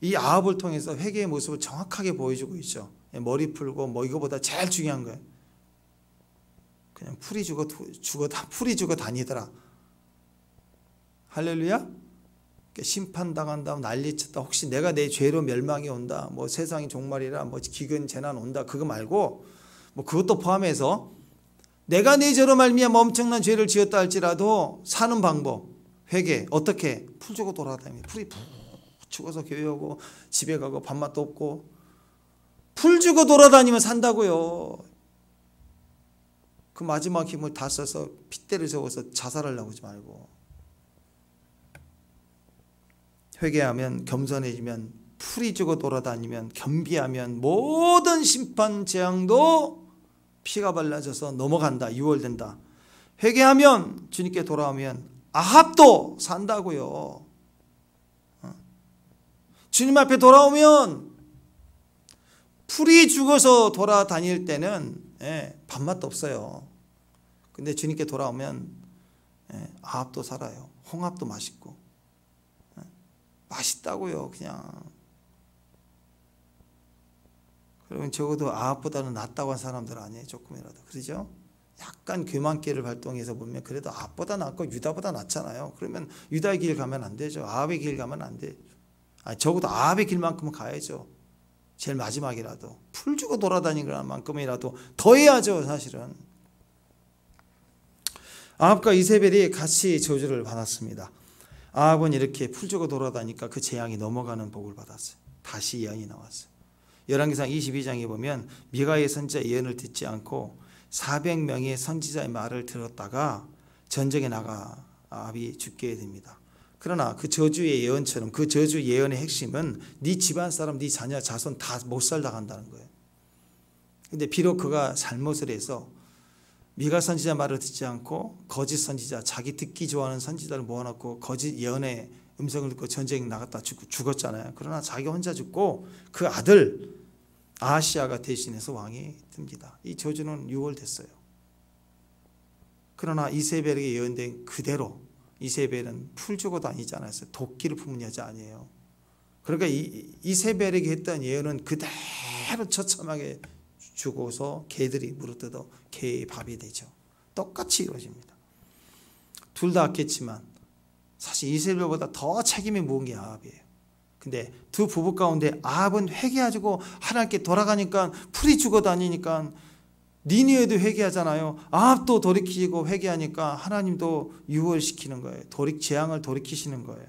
이 아합을 통해서 회개의 모습을 정확하게 보여주고 있죠. 머리 풀고 뭐 이거보다 제일 중요한 거예요. 그냥 풀이 죽어 다니더라. 할렐루야. 심판당한 다음 난리쳤다. 혹시 내가 내 죄로 멸망이 온다. 뭐 세상이 종말이라 뭐 기근 재난 온다. 그거 말고 뭐 그것도 포함해서 내가 내 죄로 말미암아 엄청난 죄를 지었다 할지라도 사는 방법. 회개 어떻게? 풀 주고 돌아다니며 풀이 푹 죽어서 교회 오고 집에 가고 밥맛도 없고 풀 주고 돌아다니면 산다고요. 그 마지막 힘을 다 써서 핏대를 적어서 자살하려고 하지 말고 회개하면 겸손해지면 풀이 주고 돌아다니면 겸비하면 모든 심판 재앙도 피가 발라져서 넘어간다. 유월된다. 회개하면 주님께 돌아오면 아합도 산다고요. 주님 앞에 돌아오면 풀이 죽어서 돌아다닐 때는 밥맛도 없어요. 근데 주님께 돌아오면 아합도 살아요. 홍합도 맛있고 맛있다고요. 그냥 그러면 적어도 아합보다는 낫다고 한 사람들 아니에요. 조금이라도. 그러죠? 약간 교만기를 발동해서 보면 그래도 아합보다 낫고 유다보다 낫잖아요. 그러면 유다의 길 가면 안 되죠. 아합의 길 가면 안 돼요. 적어도 아합의 길만큼은 가야죠. 제일 마지막이라도 풀 주고 돌아다니는 만큼이라도 더 해야죠. 사실은 아합과 이세벨이 같이 저주를 받았습니다. 아합은 이렇게 풀 주고 돌아다니까 그 재앙이 넘어가는 복을 받았어요. 다시 예언이 나왔어요. 열왕기상 22장에 보면 미가의 선지자 예언을 듣지 않고 400명의 선지자의 말을 들었다가 전쟁에 나가 아합이 죽게 됩니다. 그러나 그 저주의 예언처럼 그 저주 예언의 핵심은 네 집안 사람, 네 자녀, 자손 다 못 살다 간다는 거예요. 근데 비록 그가 잘못을 해서 미가 선지자 말을 듣지 않고 거짓 선지자, 자기 듣기 좋아하는 선지자를 모아놓고 거짓 예언의 음성을 듣고 전쟁에 나갔다 죽었잖아요. 그러나 자기 혼자 죽고 그 아들 아하시아가 대신해서 왕이 됩니다. 이 저주는 유월됐어요. 그러나 이세벨에게 예언된 그대로 이세벨은 풀 주고 다니지 않았어요. 도끼를 품은 여자 아니에요. 그러니까 이세벨에게 했던 예언은 그대로 처참하게 죽어서 개들이 물어뜯어 개의 밥이 되죠. 똑같이 이루어집니다. 둘 다 악했지만 사실 이세벨보다 더 책임이 무거운 게 아합이에요. 근데 두 부부 가운데 아합은 회개하고 하나님께 돌아가니까 풀이 죽어 다니니까 니느웨도 회개하잖아요. 아합도 돌이키고 회개하니까 하나님도 유월시키는 거예요. 재앙을 돌이키시는 거예요.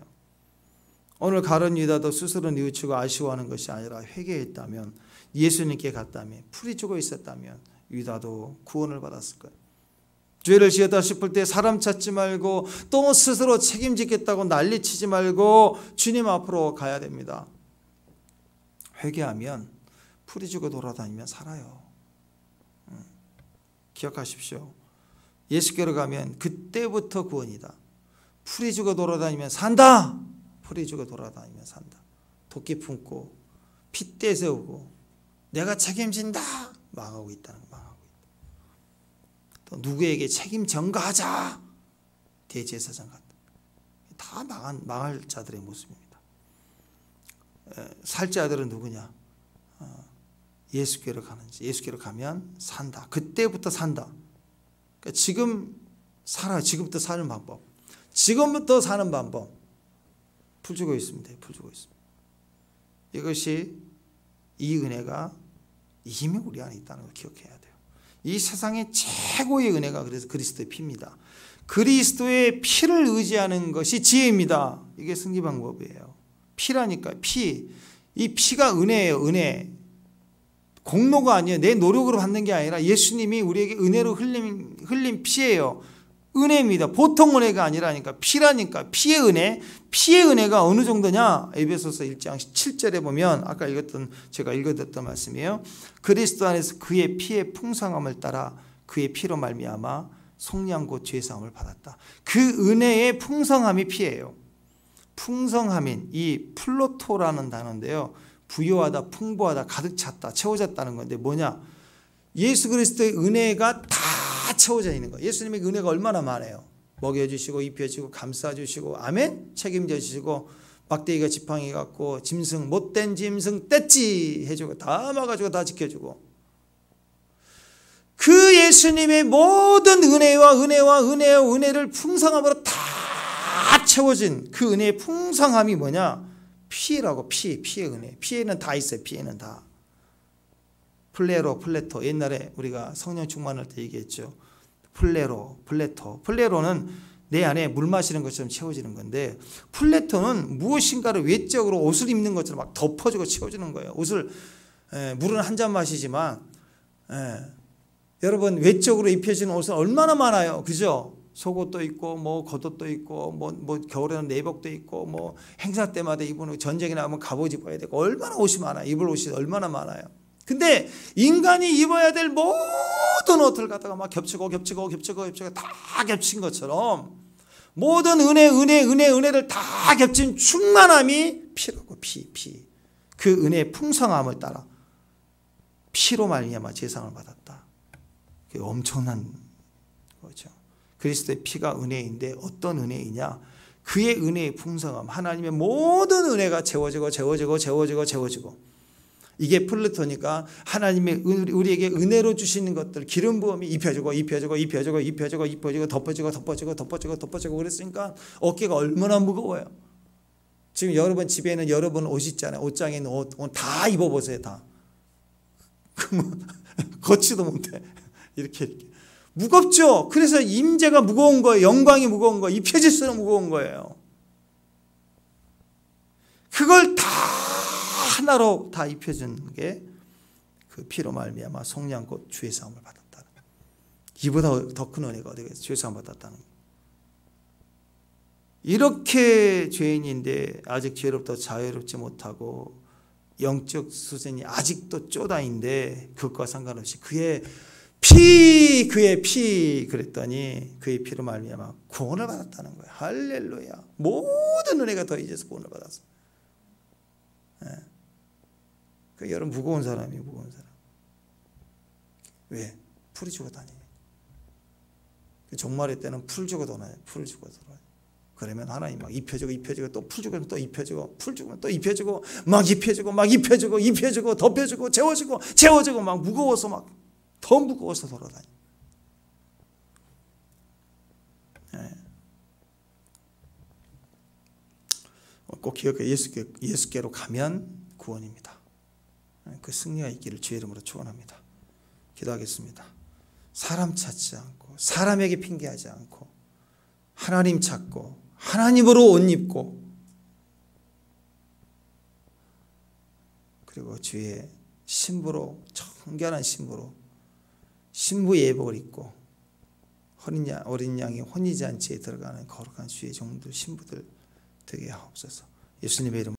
오늘 가룟 유다도 스스로 뉘우치고 아쉬워하는 것이 아니라 회개했다면 예수님께 갔다면 풀이 죽어 있었다면 유다도 구원을 받았을 거예요. 죄를 지었다 싶을 때 사람 찾지 말고 또 스스로 책임지겠다고 난리치지 말고 주님 앞으로 가야 됩니다. 회개하면 풀이 죽어 돌아다니면 살아요. 기억하십시오. 예수께로 가면 그때부터 구원이다. 풀이 죽어 돌아다니면 산다. 풀이 죽어 돌아다니면 산다. 도끼 품고 핏대 세우고 내가 책임진다. 망하고 있다는 거. 망하고 있다. 또 누구에게 책임 전가하자. 대제사장 같다. 다 망할 자들의 모습입니다. 살 자들은 누구냐? 예수께로 가는지. 예수께로 가면 산다. 그때부터 산다. 그러니까 지금 살아요. 지금부터 사는 방법. 지금부터 사는 방법. 풀 주고 있습니다. 풀 주고 있습니다. 이것이 이 은혜가 이미 우리 안에 있다는 걸 기억해야 돼요. 이 세상의 최고의 은혜가 그래서 그리스도의 피입니다. 그리스도의 피를 의지하는 것이 지혜입니다. 이게 승리 방법이에요. 피라니까 피. 이 피가 은혜예요. 은혜. 공로가 아니에요. 내 노력으로 받는 게 아니라 예수님이 우리에게 은혜로 흘린 피예요. 은혜입니다. 보통 은혜가 아니라니까 피라니까 피의 은혜. 피의 은혜가 어느 정도냐? 에베소서 1장 7절에 보면 아까 제가 읽어드렸던 말씀이에요. 그리스도 안에서 그의 피의 풍성함을 따라 그의 피로 말미암아 속량 곧 죄사함을 받았다. 그 은혜의 풍성함이 피예요. 풍성함인 이 플로토라는 단어인데요. 부요하다, 풍부하다, 가득 찼다, 채워졌다는 건데 뭐냐? 예수 그리스도의 은혜가 다 채워져 있는 거예요. 예수님의 은혜가 얼마나 많아요. 먹여주시고 입혀주시고 감싸주시고 아멘? 책임져 주시고 막대기가 지팡이 같고 짐승 못된 짐승 떼찌 해주고 다 막아주고 다 지켜주고 그 예수님의 모든 은혜를 풍성함으로 다 채워진 그 은혜의 풍성함이 뭐냐? 피라고. 피의 은혜. 피에는 다 있어요. 피에는 다. 플레로, 플레토. 옛날에 우리가 성령 충만할 때 얘기했죠. 플레로, 플레토. 플레로는 내 안에 물 마시는 것처럼 채워지는 건데, 플래톤은 무엇인가를 외적으로 옷을 입는 것처럼 막 덮어주고 채워주는 거예요. 옷을 물은 한 잔 마시지만 여러분 외적으로 입혀지는 옷은 얼마나 많아요, 그죠? 속옷도 있고 뭐 겉옷도 있고 뭐 겨울에는 내복도 있고 뭐 행사 때마다 입는, 전쟁에 나가면 갑옷 입어야 되고 얼마나 옷이 많아요. 입을 옷이 얼마나 많아요. 근데 인간이 입어야 될 모든 옷을 갖다가 막 겹치고 다 겹친 것처럼 모든 은혜를 다 겹친 충만함이 피라고. 피. 그 은혜의 풍성함을 따라 피로 말미암아 제상을 받았다. 그게 엄청난 거죠. 그리스도의 피가 은혜인데 어떤 은혜이냐? 그의 은혜의 풍성함, 하나님의 모든 은혜가 채워지고 이게 플루토니까 하나님의 우리에게 은혜로 주시는 것들, 기름 부음이 입혀지고 덮어지고 그랬으니까 어깨가 얼마나 무거워요. 지금 여러분 집에는 여러분 옷 있잖아요. 옷장에 있는 옷 다 입어보세요. 다. 걷지도 못해. 이렇게 무겁죠. 그래서 임재가 무거운 거예요. 영광이 무거운 거예요. 입혀질수록 무거운 거예요. 그걸 다 하나로 다 입혀준 게 그 피로 말미암아 속량곧 주의 사함을 받았다. 이보다 더 큰 은혜가 어디가 있어요? 주의 사함 받았다는 거예요. 이렇게 죄인인데 아직 죄로부터 자유롭지 못하고 영적 수준이 아직도 쪼다인데 그것과 상관없이 그의 피 그랬더니 그의 피로 말미암아 구원을 받았다는 거예요. 할렐루야. 모든 은혜가 더해져서 구원을 받았어요. 그 여러분 무거운 사람. 왜? 풀이 주고 다니요. 종말의 때는 풀 주고 돌아요. 그러면 하나님 막 입혀주고 또 풀 주고 또 입혀주고 풀 주고 또 입혀주고 막 입혀주고 덮여주고 채워주고 막 무거워서 막 더 무거워서 돌아다니. 꼭 기억해. 예수께로 가면 구원입니다. 그 승리가 있기를 주의 이름으로 축원합니다. 기도하겠습니다. 사람 찾지 않고 사람에게 핑계하지 않고 하나님 찾고 하나님으로 옷 입고 그리고 주의 신부로 정결한 신부 예복을 입고 어린 양의 혼인잔치에 들어가는 거룩한 주의 종들 신부들 되게 하옵소서. 예수님의 이름